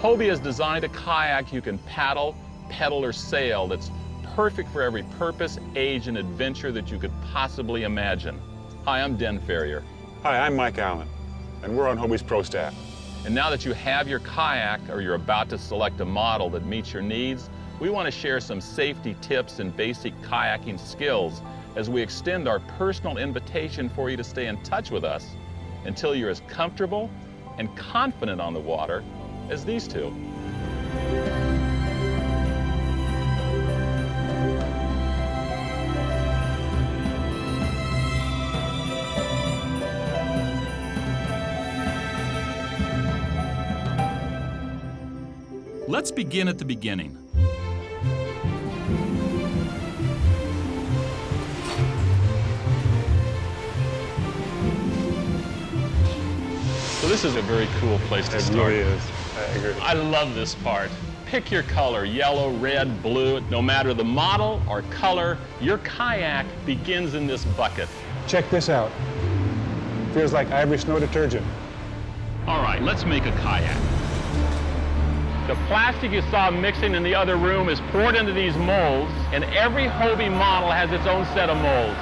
Hobie has designed a kayak you can paddle, pedal, or sail that's perfect for every purpose, age, and adventure that you could possibly imagine. Hi, I'm Den Ferrier. Hi, I'm Mike Allen, and we're on Hobie's Pro staff. And now that you have your kayak, or you're about to select a model that meets your needs, we want to share some safety tips and basic kayaking skills as we extend our personal invitation for you to stay in touch with us until you're as comfortable and confident on the water as these two. Let's begin at the beginning. So this is a very cool place to start. It really is. I agree. I love this part. Pick your color, yellow, red, blue. No matter the model or color, your kayak begins in this bucket. Check this out. Feels like Ivory Snow detergent. All right, let's make a kayak. The plastic you saw mixing in the other room is poured into these molds, and every Hobie model has its own set of molds.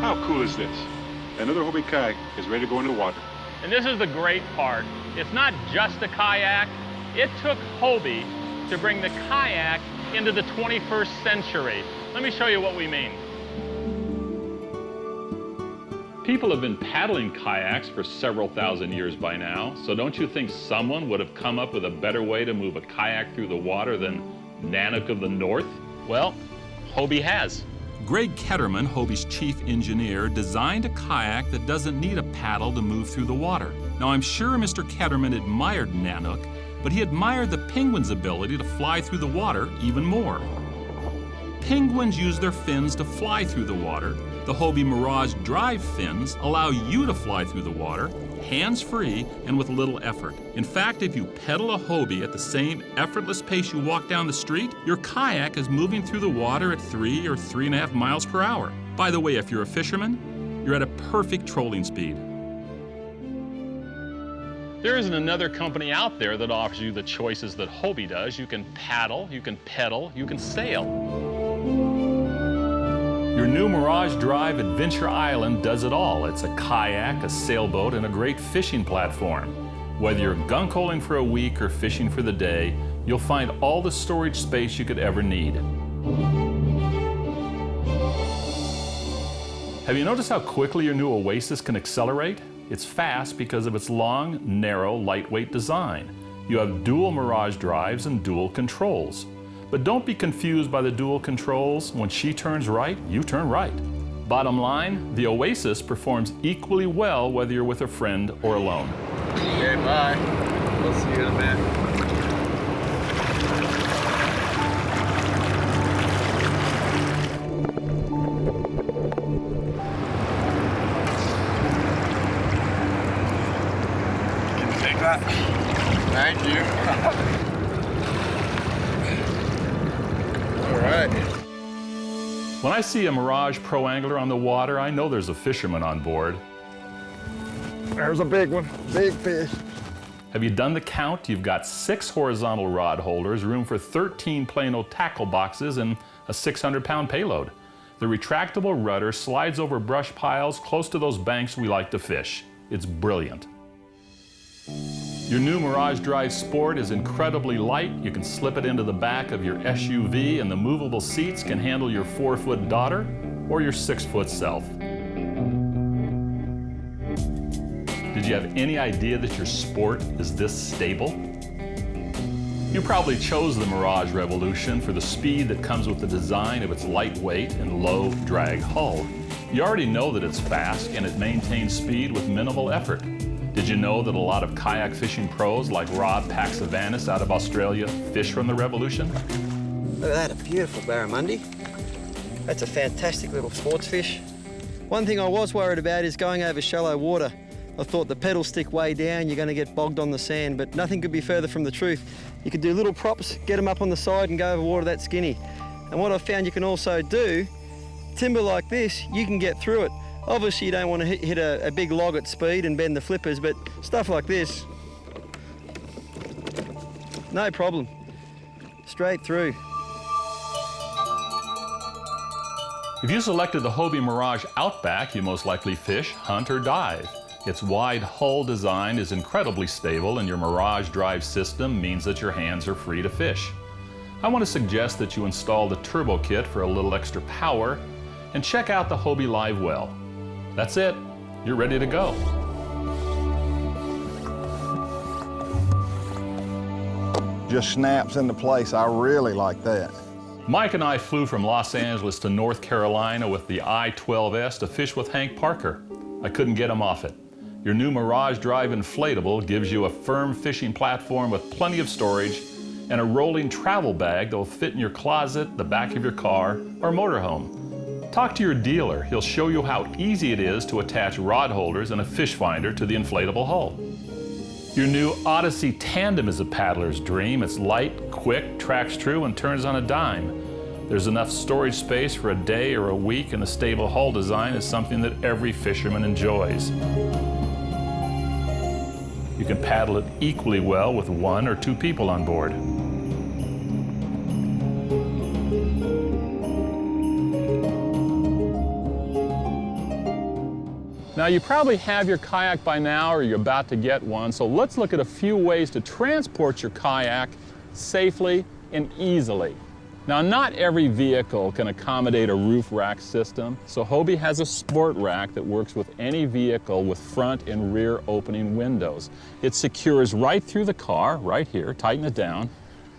How cool is this? Another Hobie kayak is ready to go into the water. And this is the great part. It's not just a kayak. It took Hobie to bring the kayak into the 21st century. Let me show you what we mean. People have been paddling kayaks for several thousand years by now, so don't you think someone would have come up with a better way to move a kayak through the water than Nanook of the North? Well, Hobie has. Greg Ketterman, Hobie's chief engineer, designed a kayak that doesn't need a paddle to move through the water. Now, I'm sure Mr. Ketterman admired Nanook, but he admired the penguin's ability to fly through the water even more. Penguins use their fins to fly through the water. The Hobie Mirage Drive fins allow you to fly through the water, hands-free and with little effort. In fact, if you pedal a Hobie at the same effortless pace you walk down the street, your kayak is moving through the water at 3 or 3.5 miles per hour. By the way, if you're a fisherman, you're at a perfect trolling speed. There isn't another company out there that offers you the choices that Hobie does. You can paddle, you can pedal, you can sail. Your new Mirage Drive Adventure Island does it all. It's a kayak, a sailboat, and a great fishing platform. Whether you're gung-holing for a week or fishing for the day, you'll find all the storage space you could ever need. Have you noticed how quickly your new Oasis can accelerate? It's fast because of its long, narrow, lightweight design. You have dual Mirage drives and dual controls. But don't be confused by the dual controls. When she turns right, you turn right. Bottom line, the Oasis performs equally well whether you're with a friend or alone. Okay, bye. We'll see you in a minute. Can you take that? Thank you. All right. When I see a Mirage Pro Angler on the water, I know there's a fisherman on board. There's a big one, big fish. Have you done the count? You've got 6 horizontal rod holders, room for 13 Plano tackle boxes, and a 600-pound payload. The retractable rudder slides over brush piles close to those banks we like to fish. It's brilliant. Your new Mirage Drive Sport is incredibly light. You can slip it into the back of your SUV, and the movable seats can handle your 4-foot daughter or your 6-foot self. Did you have any idea that your Sport is this stable? You probably chose the Mirage Revolution for the speed that comes with the design of its lightweight and low drag hull. You already know that it's fast and it maintains speed with minimal effort. Did you know that a lot of kayak fishing pros like Rob Paxavanis out of Australia fish from the Revolution? Look at that, a beautiful barramundi. That's a fantastic little sports fish. One thing I was worried about is going over shallow water. I thought the pedals stick way down, you're going to get bogged on the sand, but nothing could be further from the truth. You could do little props, get them up on the side and go over water that skinny. And what I found you can also do, timber like this, you can get through it. Obviously you don't want to hit a big log at speed and bend the flippers, but stuff like this, no problem, straight through. If you selected the Hobie Mirage Outback, you most likely fish, hunt, or dive. Its wide hull design is incredibly stable, and your Mirage drive system means that your hands are free to fish. I want to suggest that you install the turbo kit for a little extra power and check out the Hobie Live Well. That's it. You're ready to go. Just snaps into place. I really like that. Mike and I flew from Los Angeles to North Carolina with the I-12S to fish with Hank Parker. I couldn't get him off it. Your new Mirage Drive Inflatable gives you a firm fishing platform with plenty of storage and a rolling travel bag that will fit in your closet, the back of your car, or motorhome. Talk to your dealer. He'll show you how easy it is to attach rod holders and a fish finder to the inflatable hull. Your new Odyssey Tandem is a paddler's dream. It's light, quick, tracks true, and turns on a dime. There's enough storage space for a day or a week, and the stable hull design is something that every fisherman enjoys. You can paddle it equally well with 1 or 2 people on board. Now, you probably have your kayak by now, or you're about to get one, so let's look at a few ways to transport your kayak safely and easily. Now, not every vehicle can accommodate a roof rack system, so Hobie has a sport rack that works with any vehicle with front and rear opening windows. It secures right through the car, right here, tighten it down,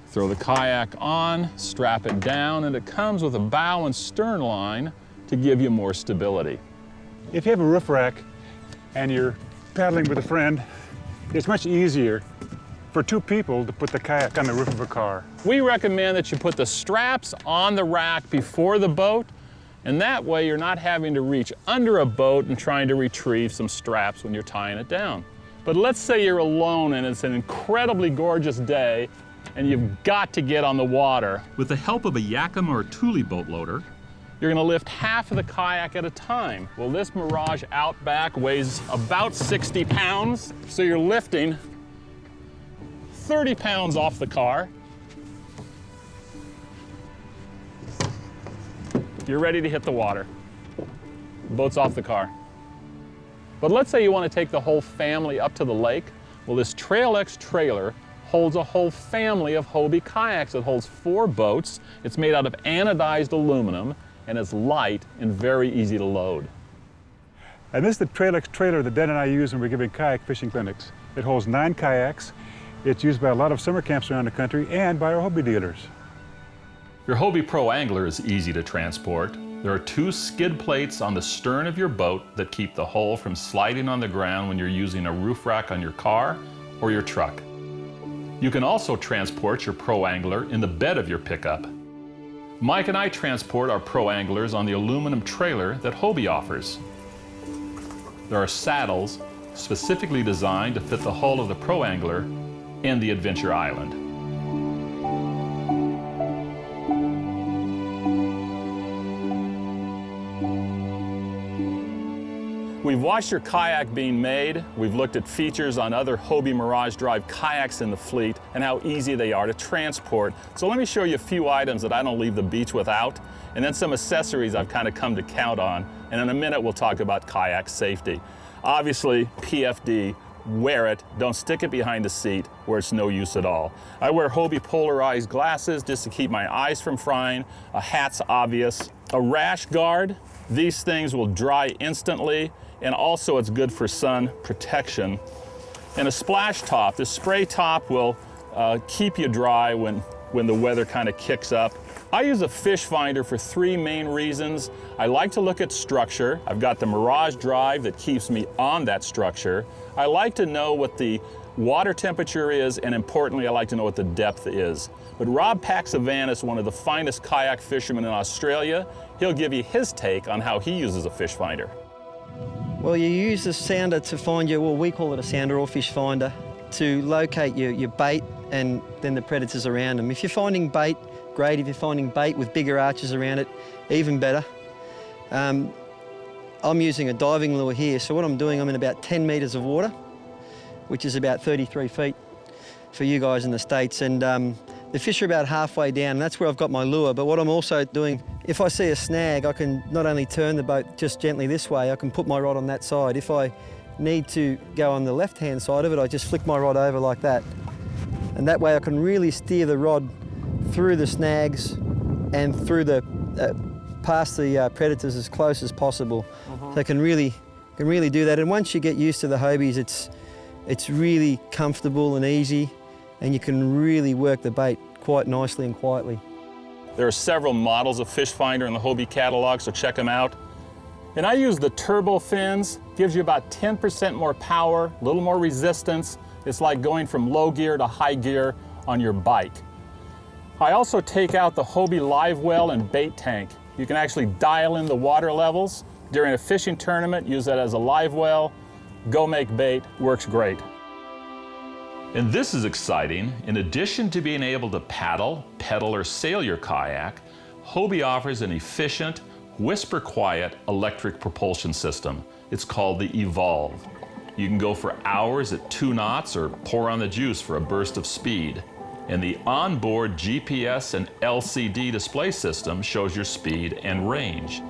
throw the kayak on, strap it down, and it comes with a bow and stern line to give you more stability. If you have a roof rack and you're paddling with a friend, it's much easier for 2 people to put the kayak on the roof of a car. We recommend that you put the straps on the rack before the boat, and that way you're not having to reach under a boat and trying to retrieve some straps when you're tying it down. But let's say you're alone and it's an incredibly gorgeous day and you've got to get on the water. With the help of a Yakima or Thule boat loader, you're going to lift half of the kayak at a time. Well, this Mirage Outback weighs about 60 pounds, so you're lifting 30 pounds off the car. You're ready to hit the water. The boat's off the car. But let's say you want to take the whole family up to the lake. Well, this Trail X trailer holds a whole family of Hobie Kayaks. It holds 4 boats. It's made out of anodized aluminum, and it's light and very easy to load. And this is the Trail X trailer that Dan and I use when we're giving kayak fishing clinics. It holds 9 kayaks. It's used by a lot of summer camps around the country and by our Hobie dealers. Your Hobie Pro Angler is easy to transport. There are 2 skid plates on the stern of your boat that keep the hull from sliding on the ground when you're using a roof rack on your car or your truck. You can also transport your Pro Angler in the bed of your pickup. Mike and I transport our Pro Anglers on the aluminum trailer that Hobie offers. There are saddles specifically designed to fit the hull of the Pro Angler and the Adventure Island. We've watched your kayak being made. We've looked at features on other Hobie Mirage Drive kayaks in the fleet and how easy they are to transport. So let me show you a few items that I don't leave the beach without, and then some accessories I've kind of come to count on. And in a minute, we'll talk about kayak safety. Obviously, PFD, wear it. Don't stick it behind the seat where it's no use at all. I wear Hobie polarized glasses just to keep my eyes from frying. A hat's obvious. A rash guard. These things will dry instantly, and also it's good for sun protection. And a splash top. The spray top will keep you dry when when the weather kind of kicks up. I use a fish finder for 3 main reasons. I like to look at structure. I've got the Mirage drive that keeps me on that structure. I like to know what the water temperature is, and importantly, I like to know what the depth is. But Rob Paxavan is one of the finest kayak fishermen in Australia. He'll give you his take on how he uses a fish finder. Well, you use the sounder to find your, well, we call it a sounder or fish finder, to locate your bait and then the predators around them. If you're finding bait, great. If you're finding bait with bigger arches around it, even better. I'm using a diving lure here, so what I'm doing, I'm in about 10 metres of water, which is about 33 feet for you guys in the States, and the fish are about halfway down, and that's where I've got my lure. But what I'm also doing, if I see a snag, I can not only turn the boat just gently this way, I can put my rod on that side. If I need to go on the left-hand side of it, I just flick my rod over like that. And that way I can really steer the rod through the snags and through the, past the predators as close as possible. So I can really do that. And once you get used to the Hobies, it's really comfortable and easy, and you can really work the bait quite nicely and quietly. There are several models of fish finder in the Hobie catalog, so check them out. And I use the turbo fins. Gives you about 10% more power, a little more resistance. It's like going from low gear to high gear on your bike. I also take out the Hobie live well and bait tank. You can actually dial in the water levels. During a fishing tournament, use that as a live well. Go make bait, works great. And this is exciting. In addition to being able to paddle, pedal, or sail your kayak, Hobie offers an efficient, whisper-quiet electric propulsion system. It's called the Evolve. You can go for hours at 2 knots or pour on the juice for a burst of speed. And the onboard GPS and LCD display system shows your speed and range.